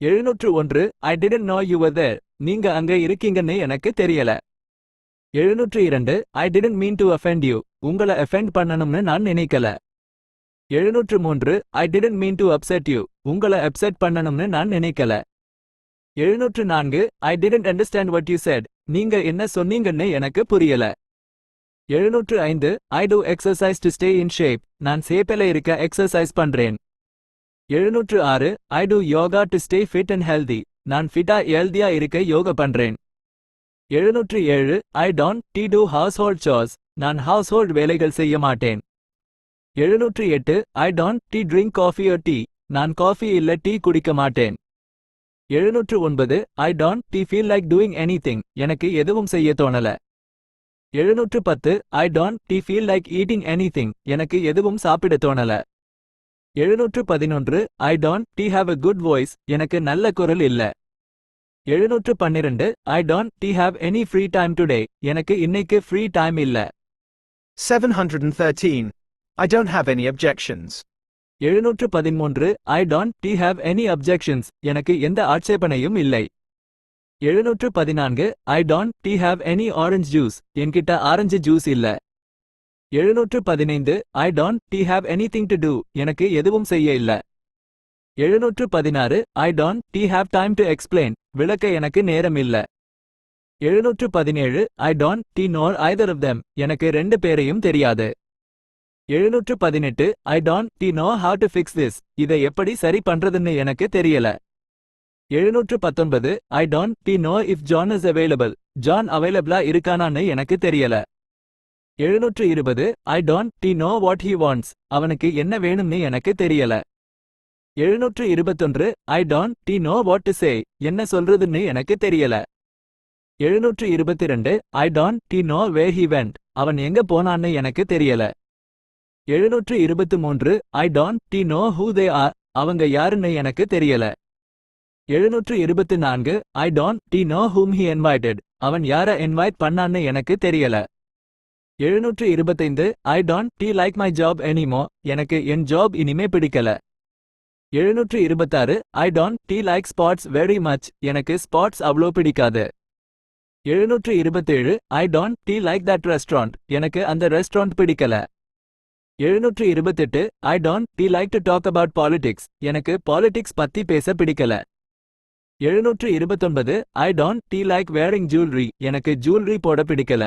701 I didn't know you were there. நீங்க அங்க இருக்கீங்கன்னு எனக்கு தெரியல. 702 I didn't mean to offend you. உங்கள offend பண்ணணும்னு நான் நினைக்கல. 703 I didn't mean to upset you. உங்கள upset பண்ணணும்னு நான் நினைக்கல. 704 I didn't understand what you said. நீங்க என்ன சொன்னீங்கன்னு எனக்கு புரியல. 705 I do exercise to stay in shape. நான் சேப்பல இருக்க எக்ஸர்சைஸ் பண்றேன். 706 I do yoga to stay fit and healthy. நான் ஃபிட்டா ஹெல்தியா இருக்க யோகா பண்றேன். 707 I don't do household chores. நான் ஹவுஸ்ஹோல்ட் வேலைகள் செய்ய மாட்டேன். 708 I don't drink coffee or tea. நான் காஃபி இல்ல டீ குடிக்க மாட்டேன். 709 I don't feel like doing anything. எனக்கு எதுவும் செய்ய தோணல. 710 I don't feel like eating anything. எனக்கு எதுவும் சாப்பிட தோணல. 711 I don't have a good voice. எனக்கு நல்ல குரல் இல்ல. 712 I don't have any free time today. எனக்கு இன்னைக்கு free time இல்ல. 713 I don't have any objections. 713 I don't have any objections. எனக்கு எந்த ஆட்சேபனையும் இல்லை. 714 I don't have any orange juice. என்கிட்ட ஆரஞ்சு ஜூஸ் இல்ல. 715 I don't have anything to do. எனக்கு எதுவும் செய்ய இல்ல. 716 I don't have time to explain. விளக்க எனக்கு நேரம் இல்ல. 717 I don't know either of them. எனக்கு ரெண்டு பேரையும் தெரியாது. 718 I don't know how to fix this. இதை எப்படி சரி பண்றதுன்னு எனக்கு தெரியல. 719 I don't know if John is available. John available இருக்கானான்னு எனக்கு தெரியல. 720 I don't know what he wants. அவனுக்கு என்ன வேணும்னு எனக்கு தெரியல. 721 I don't know what to say. என்ன சொல்றதுன்னு எனக்கு தெரியல. 722 I don't know where he went. அவன் எங்க போனான்னு எனக்கு தெரியல. 723 I don't know who they are. அவங்க யாருன்னு எனக்கு தெரியல. 724 I don't know whom he invited. அவன் யார இன்வைட் பண்ணான்னு எனக்கு தெரியல. 725 I don't like my job anymore. எனக்கு என் ஜாப் இனிமே பிடிக்கல. 726 I don't like sports very much. எனக்கு ஸ்பாட்ஸ் அவ்ளோ பிடிக்காது. 727 I don't like that restaurant. எனக்கு அந்த ரெஸ்டாரண்ட் பிடிக்கல. 728 I don't like to talk about politics. எனக்கு பாலிடிக்ஸ் பத்தி பேச பிடிக்கல. 729 I don't like wearing jewelry. எனக்கு ஜூவல்லரி போட பிடிக்கல.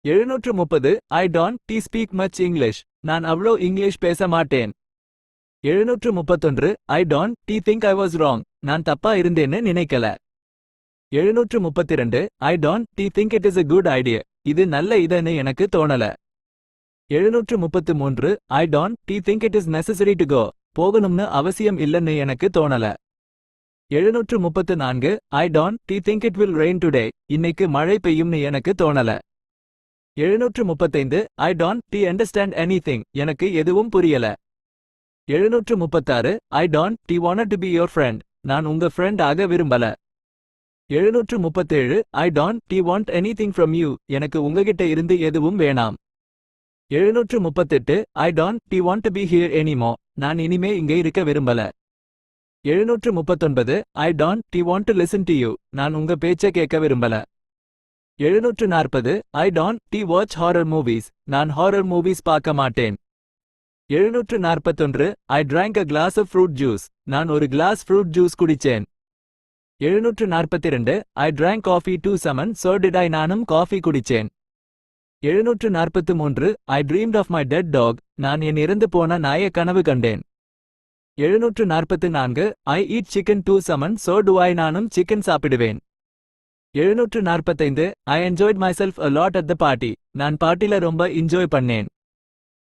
730 I don't speak much English. நான் அவ்ளோ இங்கிலீஷ் பேச மாட்டேன். 731 I don't think I was wrong. நான் தப்பா இருந்தேன்னு நினைக்கல. 732 I don't think it is a good idea. இது நல்ல இதன்னு எனக்கு தோணல. 733 I don't think it is necessary to go. போகணும்னு அவசியம் இல்லன்னு எனக்கு தோணல. 734 I don't think it will rain today. இன்னைக்கு மழை பெய்யும்னு எனக்கு தோணல. 735 I don't understand anything. எனக்கு எதுவும் புரியல. 736 I don't want to be your friend. நான் உங்க ஃப்ரெண்ட் ஆக விரும்பல. 737 I don't want anything from you. எனக்கு உங்ககிட்ட இருந்து எதுவும் வேணாம். 738 I don't want to be here anymore. நான் இனிமே இங்கே இருக்க விரும்பல. 739 I don't want to listen to you. நான் உங்க பேச்ச கேட்க விரும்பல. 740 I don't watch horror movies. நான் ஹாரர் மூவிஸ் பார்க்க மாட்டேன். 741 I drank a glass of fruit juice. நான் ஒரு கிளாஸ் ஃப்ரூட் ஜூஸ் குடிச்சேன். 742 I drank coffee to summon so did I. நானும் காஃபி குடிச்சேன். 743 I dreamed of my dead dog. நான் என் இறந்து போன நாயை கனவு கண்டேன். 744 I eat chicken to summon so do I. நானும் சிக்கன் சாப்பிடுவேன். 745 I enjoyed myself a lot at the party. நான் பார்ட்டில ரொம்ப என்ஜாய் பண்ணேன்.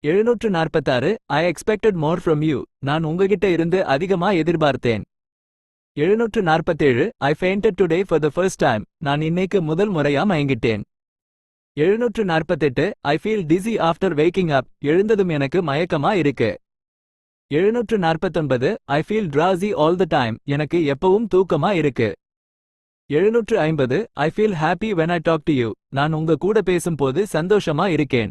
746 I expected more from you. நான் உங்ககிட்ட இருந்து அதிகமா எதிர்பார்த்தேன். 747 I fainted today for the first time. நான் இன்னைக்கு முதல் முறையா மயங்கிட்டேன். 748 I feel dizzy after waking up. எழுந்ததும் எனக்கு மயக்கமா இருக்கு. 749 I feel drowsy all the time. எனக்கு எப்பவும் தூக்கமா இருக்கு. 750 I feel happy when I talk to you. நான் உங்க கூட பேசும்போது சந்தோஷமா இருக்கேன்.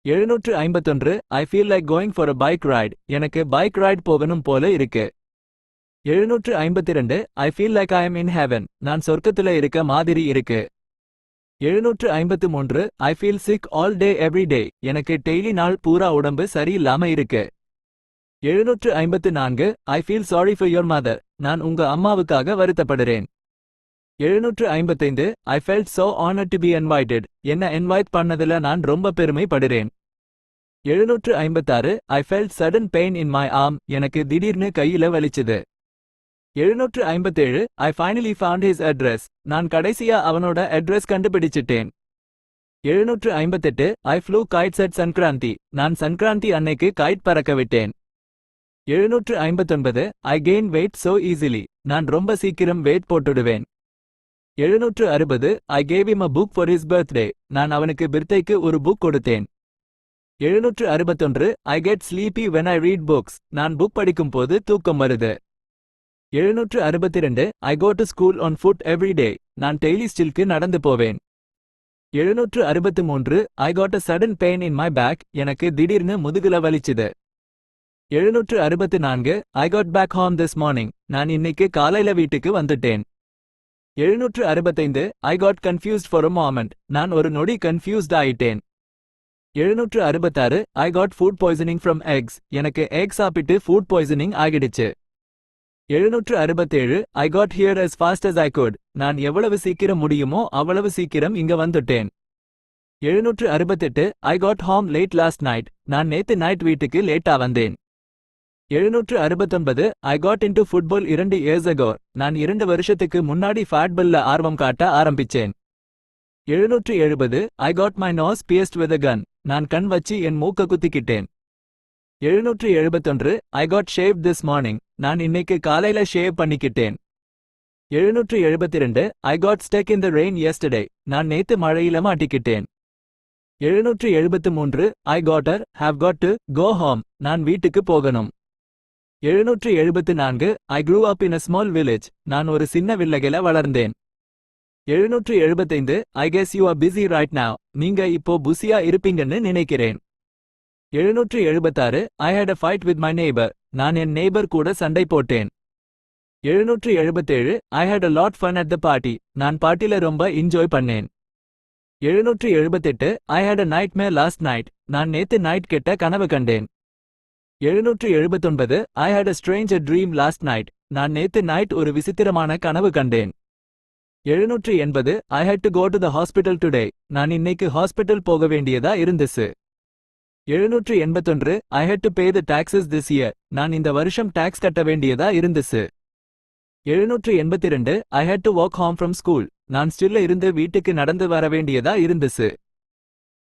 751 I feel like going for a bike ride. எனக்கு பைக் ரைட் போகணும் போல இருக்கு. 752 I feel like I am in heaven. நான் சொர்க்கத்துல இருக்க மாதிரி இருக்கு. 753 I feel sick all day every day. எனக்கு டெய்லி நாள் பூரா உடம்பு சரியில்லாம இருக்கு. 754 I feel sorry for your mother. நான் உங்க அம்மாவுக்காக வருத்தப்படுறேன். 755 I felt so honored to be invited. என்ன இன்வைட் பண்ணதுல நான் ரொம்ப பெருமைப்படுறேன். 756 I felt sudden pain in my arm. எனக்கு திடீர்னு கையில வலிச்சுது. 757 I finally found his address. நான் கடைசியா அவனோட அட்ரஸ் கண்டுபிடிச்சிட்டேன். 758 I flew kites at சன்க்ராந்தி. நான் சன்க்ராந்தி அன்னைக்கு கைட் பறக்க விட்டேன். 759 I gain weight so easily. நான் ரொம்ப சீக்கிரம் weight போட்டுடுவேன். 760 I gave him a book for his birthday. நான் அவனுக்கு பர்த்டேக்கு ஒரு புக் கொடுத்தேன். 761 I get sleepy when I read books. நான் புக் படிக்கும் போது தூக்கம் வருது. 762 I go to school on foot every day. நான் டெய்லி ஸ்டில்க்கு நடந்து போவேன். 763 I got a sudden pain in my back. எனக்கு திடீர்னு முதுகுல வலிச்சுது. 764 I got back home this morning. நான் இன்னைக்கு காலையில வீட்டுக்கு வந்துட்டேன். 765 I got confused for a moment. நான் ஒரு நொடி கன்ஃபியூஸ்ட் ஆயிட்டேன். 766 I got food poisoning from eggs. எனக்கு egg சாப்பிட்டு food poisoning ஆகிடுச்சு. 767 I got here as fast as I could. நான் எவ்வளவு சீக்கிரம் முடியுமோ அவ்வளவு சீக்கிரம் இங்க வந்துட்டேன். 768 I got home late last night. நான் நேத்து நைட் வீட்டுக்கு லேட்டா வந்தேன். 769 I got into football 2 years ago. நான் 2 வருஷத்துக்கு முன்னாடி ஃபுட்பால்ல ஆர்வம் காட்ட ஆரம்பிச்சேன். 770 I got my nose pierced with a gun. நான் கண் வச்சு என் மூக்க குத்திக்கிட்டேன். 771 I got shaved this morning. நான் இன்னைக்கு காலையில ஷேவ் பண்ணிக்கிட்டேன். 772 I got stuck in the rain yesterday. நான் நேத்து மழையில மாட்டிக்கிட்டேன். 773 I have got to go home. நான் வீட்டுக்கு போகணும். 774 I grew up in a small village. நான் ஒரு சின்ன வில்லேஜ்ல வளர்ந்தேன். 775 I guess you are busy right now. நீங்க இப்போ புசியா இருப்பீங்கன்னு நினைக்கிறேன். 776 I had a fight with my neighbor. நான் என் நெய்பர் கூட சண்டை போட்டேன். 777 I had a lot fun at the party. நான் பார்ட்டில ரொம்ப என்ஜாய் பண்ணேன். 778 I had a nightmare last night. நான் நேத்து நைட் கெட்ட கனவு கண்டேன். 779 I had a strange dream last night. நான் நேத்து நைட் ஒரு விசித்திரமான கனவு கண்டேன். 780 I had to go to the hospital today. நான் இன்னைக்கு ஹாஸ்பிடல் போக வேண்டியதா இருந்துச்சு. 781 I had to pay the taxes this year. நான் இந்த வருஷம் டாக்ஸ் கட்ட வேண்டியதா இருந்துச்சு. 782 I had to walk home from school. நான் ஸ்டில்ல இருந்து வீட்டுக்கு நடந்து வர வேண்டியதா இருந்துச்சு.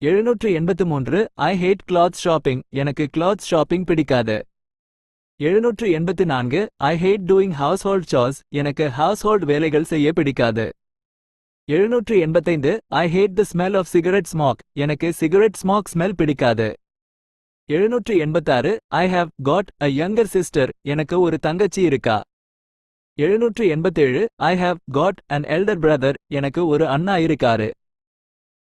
783 I hate clothes shopping. எனக்கு clothes shopping பிடிக்காது. 784 I hate doing household chores. எனக்கு household வேலைகள் செய்ய பிடிக்காது. 785 I hate the smell of cigarette smoke. எனக்கு cigarette smoke smell பிடிக்காது. 786 I have got a younger sister. எனக்கு ஒரு தங்கச்சி இருக்கா. 787 I have got an elder brother. எனக்கு ஒரு அண்ணா இருக்காரு.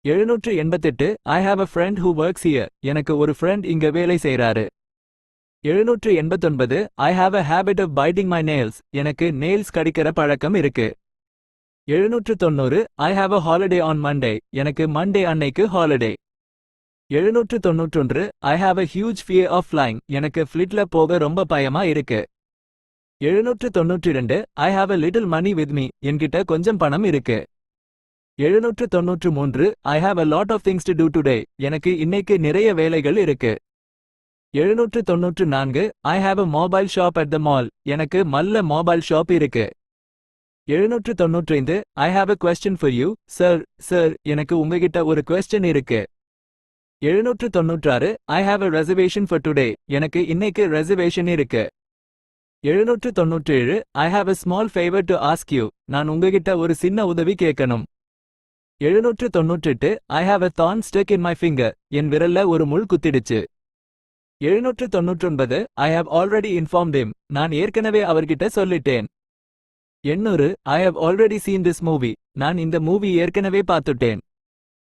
788 I have a friend who works here. எனக்கு ஒரு friend இங்க வேலை செய்றாரு. 789 I have a habit of biting my nails. எனக்கு nails கடிக்கிற பழக்கம் இருக்கு. 790 I have a holiday on Monday. எனக்கு Monday அன்னைக்கு holiday. 791 I have a huge fear of flying. எனக்கு ஃப்ளைட்ல போக ரொம்ப பயமா இருக்கு. 792 I have a little money with me. என்கிட்ட கொஞ்சம் பணம் இருக்கு. 793 I have a lot of things to do today. எனக்கு இன்னைக்கு நிறைய வேலைகள் இருக்கு. 794 I have a mobile shop at the mall. எனக்கு மல்ல மொபைல் ஷாப் இருக்கு. 795 I have a question for you, sir. எனக்கு உங்ககிட்ட ஒரு question இருக்கு. 796 I have a reservation for today. எனக்கு இன்னைக்கு reservation இருக்கு. 797 I have a small favor to ask you. நான் உங்ககிட்ட ஒரு சின்ன உதவி கேட்கணும். 798 I have a thorn stuck in my finger. என் விரல்ல ஒரு முள் குத்திடுச்சு. 799 I have already informed him. நான் ஏற்கனவே அவர்கிட்ட சொல்லிட்டேன். 800 I have already seen this movie. நான் இந்த மூவி ஏற்கனவே பார்த்துட்டேன்.